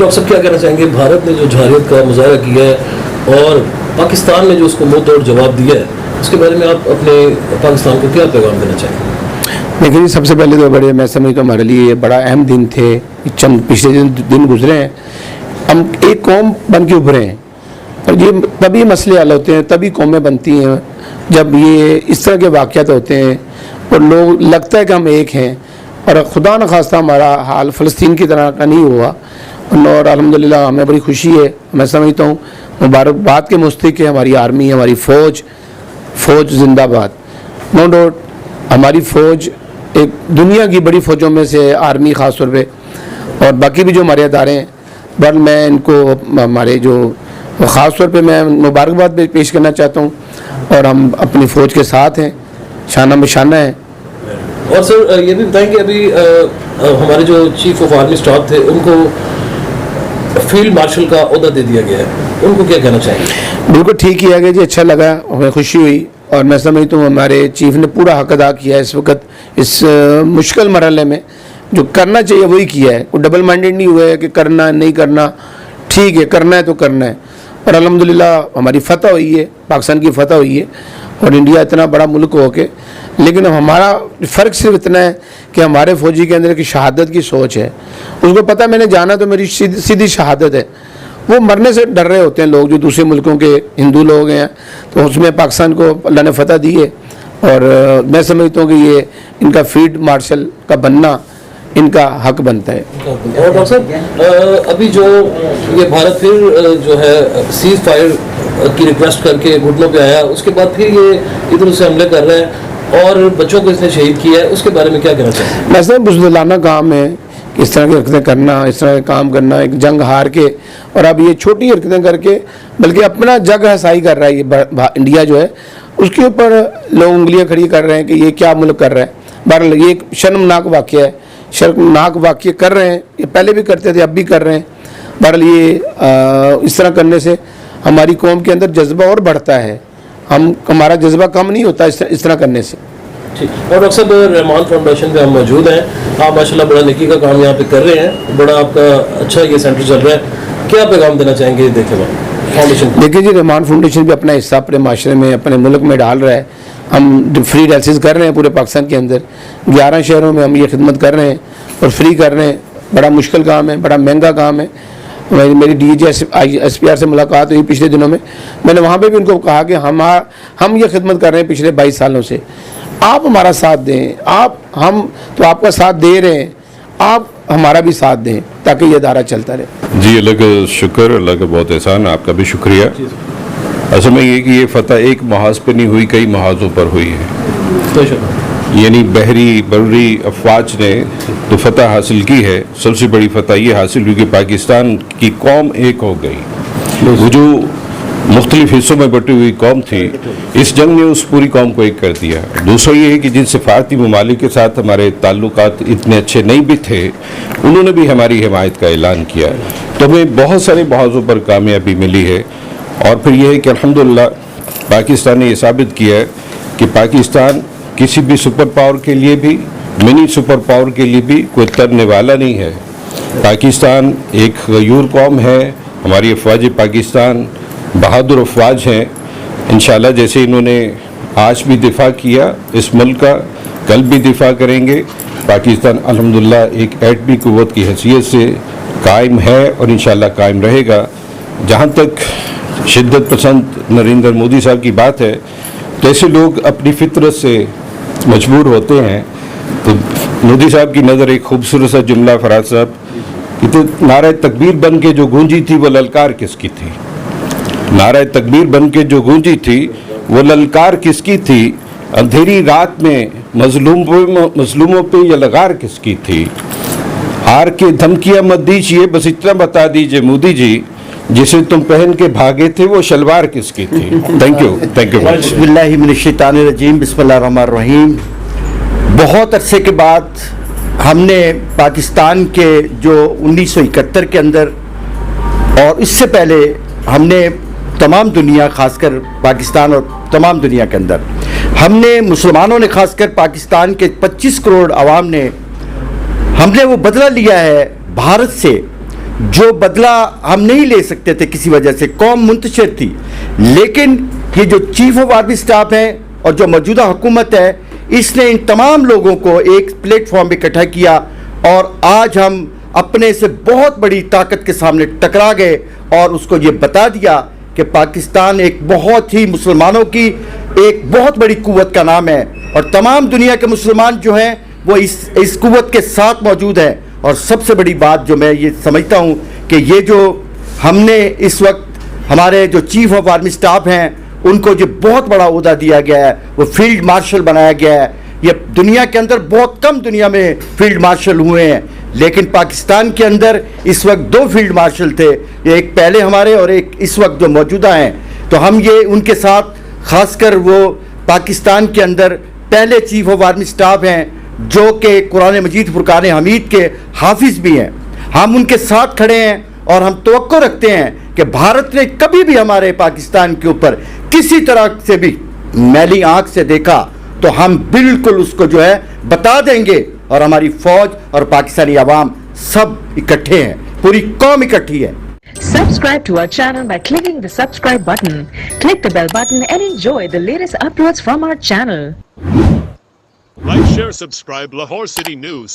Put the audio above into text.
Doctor صاحب کیا کہنا چاہیں گے، بھارت نے جو جارحیت کا مظاہرہ کیا ہے اور پاکستان نے جو اس کو منہ توڑ جواب دیا ہے، اس کے بارے میں آپ اپنے پاکستان کو کیا پیغام دینا چاہیں گے؟ لیکن سب سے پہلے تو بڑے میں سمجھتا ہوں ہمارے لیے یہ بڑا اہم دن تھے، چند پچھلے دن گزرے ہیں، ہم ایک قوم بن کے ابھرے ہیں، اور یہ تبھی مسئلے حل ہوتے ہیں، تبھی قومیں بنتی ہیں جب یہ اس طرح کے واقعات ہوتے ہیں اور لوگ لگتا ہے کہ ہم ایک ہیں، اور خدا نخواستہ ہمارا حال فلسطین کی طرح کا نہیں ہوا، اور الحمدللہ ہمیں بڑی خوشی ہے، میں سمجھتا ہوں مبارکباد کے مستحق ہے ہماری آرمی، ہماری فوج زندہ باد، نو ڈاؤٹ ہماری فوج ایک دنیا کی بڑی فوجوں میں سے آرمی خاص طور پہ، اور باقی بھی جو ہمارے ادارے ہیں، بل میں ان کو ہمارے جو خاص طور پہ میں مبارکباد پیش کرنا چاہتا ہوں، اور ہم اپنی فوج کے ساتھ ہیں، شانہ بشانہ ہیں۔ اور سر یہ بھی بتائیں کہ ابھی ہمارے جو چیف آف آرمی اسٹاف تھے ان کو فیلڈ مارشل کا عہدہ دے دیا گیا ہے، ان کو کیا کہنا چاہیں گے؟ بالکل ٹھیک کیا گیا جی، اچھا لگا، ہمیں خوشی ہوئی، اور میں سمجھتا ہوں ہمارے چیف نے پورا حق ادا کیا ہے اس وقت، اس مشکل مرحلے میں جو کرنا چاہیے وہی کیا ہے، کوئی ڈبل مائنڈیڈ نہیں ہوا ہے کہ کرنا نہیں کرنا، ٹھیک ہے کرنا ہے تو کرنا ہے، اور الحمدللہ ہماری فتح ہوئی ہے، پاکستان کی فتح ہوئی ہے، اور انڈیا اتنا بڑا ملک ہو کے، لیکن ہمارا فرق صرف اتنا ہے کہ ہمارے فوجی کے اندر کی شہادت کی سوچ ہے، اس کو پتہ میں نے جانا تو میری سیدھی شہادت ہے، وہ مرنے سے ڈر رہے ہوتے ہیں لوگ جو دوسرے ملکوں کے ہندو لوگ ہیں، تو اس میں پاکستان کو اللہ نے فتح دی ہے، اور میں سمجھتا ہوں کہ یہ ان کا فیلڈ مارشل کا بننا ان کا حق بنتا ہے۔ اور ڈاکٹر صاحب ابھی جو یہ بھارت پھر جو ہے سیز فائر کی ریکویسٹ کر کے گھٹنوں پہ آیا، اس کے بعد پھر یہ ادھر سے حملے کر رہے ہیں اور بچوں کو اس نے شہید کیا ہے، اس کے بارے میں کیا کہنا چاہیں گے؟ ویسے بزدلانہ کام ہے اس طرح کی حرکتیں کرنا، اس طرح کے کام کرنا، ایک جنگ ہار کے، اور اب یہ چھوٹی حرکتیں کر کے بلکہ اپنا جگ ہسائی کر رہا ہے یہ انڈیا جو ہے، اس کے اوپر لوگ انگلیاں کھڑی کر رہے ہیں کہ یہ کیا ملک کر رہا ہے۔ بہرحال یہ ایک شرمناک واقعہ ہے، شرمناک واقعے کر رہے ہیں، یہ پہلے بھی کرتے تھے اب بھی کر رہے ہیں، بہرحال یہ اس طرح کرنے سے ہماری قوم کے اندر جذبہ اور بڑھتا ہے، ہمارا جذبہ کم نہیں ہوتا اس طرح کرنے سے۔ ٹھیک، اور ڈاکٹر صاحب رحمان فاؤنڈیشن پہ ہم موجود ہیں، آپ ماشاءاللہ بڑا نیکی کا کام یہاں پہ کر رہے ہیں، بڑا آپ کا اچھا یہ سینٹر چل رہا ہے، کیا پیغام دینا چاہیں گے فاؤنڈیشن؟ دیکھیے جی، رحمان فاؤنڈیشن بھی اپنا حصہ اپنے معاشرے میں اپنے ملک میں ڈال رہا ہے، ہم فری ڈائلسس کر رہے ہیں پورے پاکستان کے اندر، 11 شہروں میں ہم یہ خدمت کر رہے ہیں اور فری کر رہے ہیں، بڑا مشکل کام ہے، بڑا مہنگا کام ہے۔ میری D G S P R سے ملاقات ہوئی پچھلے دنوں میں نے وہاں پہ بھی ان کو کہا کہ ہم یہ خدمت کر رہے ہیں پچھلے 22 سالوں سے، آپ ہمارا ساتھ دیں، ہم تو آپ کا ساتھ دے رہے ہیں، آپ ہمارا بھی ساتھ دیں تاکہ یہ ادارہ چلتا رہے۔ جی اللہ کا شکر، اللہ کا بہت احسان، آپ کا بھی شکریہ۔ اصل میں یہ کہ یہ فتح ایک محاذ پہ نہیں ہوئی، کئی محاذوں پر ہوئی ہے، یعنی بحری بری افواج نے تو فتح حاصل کی ہے، سب سے بڑی فتح یہ حاصل ہوئی کہ پاکستان کی قوم ایک ہو گئی، وہ جو مختلف حصوں میں بٹی ہوئی قوم تھی، اس جنگ نے اس پوری قوم کو ایک کر دیا۔ دوسرا یہ ہے کہ جن سفارتی ممالک کے ساتھ ہمارے تعلقات اتنے اچھے نہیں بھی تھے، انہوں نے بھی ہماری حمایت کا اعلان کیا، تو ہمیں بہت سارے محاذوں پر کامیابی ملی ہے، اور پھر یہ ہے کہ الحمدللہ پاکستان نے یہ ثابت کیا ہے کہ پاکستان کسی بھی سپر پاور کے لیے بھی، منی سپر پاور کے لیے بھی کوئی ترنے والا نہیں ہے۔ پاکستان ایک غیور قوم ہے، ہماری افواج پاکستان بہادر افواج ہیں، انشاءاللہ جیسے انہوں نے آج بھی دفاع کیا اس ملک کا، کل بھی دفاع کریں گے۔ پاکستان الحمدللہ ایک ایٹمی قوت کی حیثیت سے قائم ہے اور انشاءاللہ قائم رہے گا۔ جہاں تک شدت پسند نریندر مودی صاحب کی بات ہے، تو ایسے لوگ اپنی فطرت سے مجبور ہوتے ہیں، تو مودی صاحب کی نظر ایک خوبصورت سا جملہ فراز صاحب کہ تو نعرہ تکبیر بن کے جو گونجی تھی وہ للکار کس کی تھی؟ نعرہ تکبیر بن کے جو گونجی تھی وہ للکار کس کی تھی؟ اندھیری رات میں مظلوموں پہ یہ لغار کس کی تھی؟ ہار کے دھمکیاں مت دیجیے، بس اتنا بتا دیجیے مودی جی، جسے تم پہن کے بھاگے تھے وہ شلوار کس کی تھی؟ تھینک یو بسم اللہ من الشیطان الرجیم، بسم اللہ الرحمن الرحیم۔ بہت عرصے کے بعد ہم نے پاکستان کے جو 1971 کے اندر اور اس سے پہلے ہم نے تمام دنیا، خاص کر پاکستان اور تمام دنیا کے اندر ہم نے مسلمانوں نے، خاص کر پاکستان کے 25 کروڑ عوام نے، ہم نے وہ بدلہ لیا ہے بھارت سے جو بدلہ ہم نہیں لے سکتے تھے کسی وجہ سے، قوم منتشر تھی، لیکن یہ جو چیف آف آرمی سٹاف ہے اور جو موجودہ حکومت ہے، اس نے ان تمام لوگوں کو ایک پلیٹ فارم پہ اکٹھا کیا، اور آج ہم اپنے سے بہت بڑی طاقت کے سامنے ٹکرا گئے اور اس کو یہ بتا دیا کہ پاکستان ایک بہت ہی مسلمانوں کی ایک بہت بڑی قوت کا نام ہے، اور تمام دنیا کے مسلمان جو ہیں وہ اس قوت کے ساتھ موجود ہیں۔ اور سب سے بڑی بات جو میں یہ سمجھتا ہوں کہ یہ جو ہم نے اس وقت ہمارے جو چیف آف آرمی سٹاف ہیں ان کو جو بہت بڑا عہدہ دیا گیا ہے، وہ فیلڈ مارشل بنایا گیا ہے۔ یہ دنیا کے اندر بہت کم دنیا میں فیلڈ مارشل ہوئے ہیں، لیکن پاکستان کے اندر اس وقت 2 فیلڈ مارشل تھے، ایک پہلے ہمارے اور ایک اس وقت جو موجودہ ہیں۔ تو ہم یہ ان کے ساتھ، خاص کر وہ پاکستان کے اندر پہلے چیف آف آرمی سٹاف ہیں جو کہ قرآن مجید فرقان حمید کے حافظ بھی ہیں، ہم ان کے ساتھ کھڑے ہیں، اور ہم توقع رکھتے ہیں کہ بھارت نے کبھی بھی ہمارے پاکستان کے اوپر کسی طرح سے بھی میلی آنکھ سے دیکھا تو ہم بالکل اس کو جو ہے بتا دیں گے، اور ہماری فوج اور پاکستانی عوام سب اکٹھے ہیں، پوری قوم اکٹھی ہے۔ Subscribe to our channel by clicking the subscribe button. Click the bell button and enjoy the latest uploads from our channel. Like, share, subscribe, Lahore City News.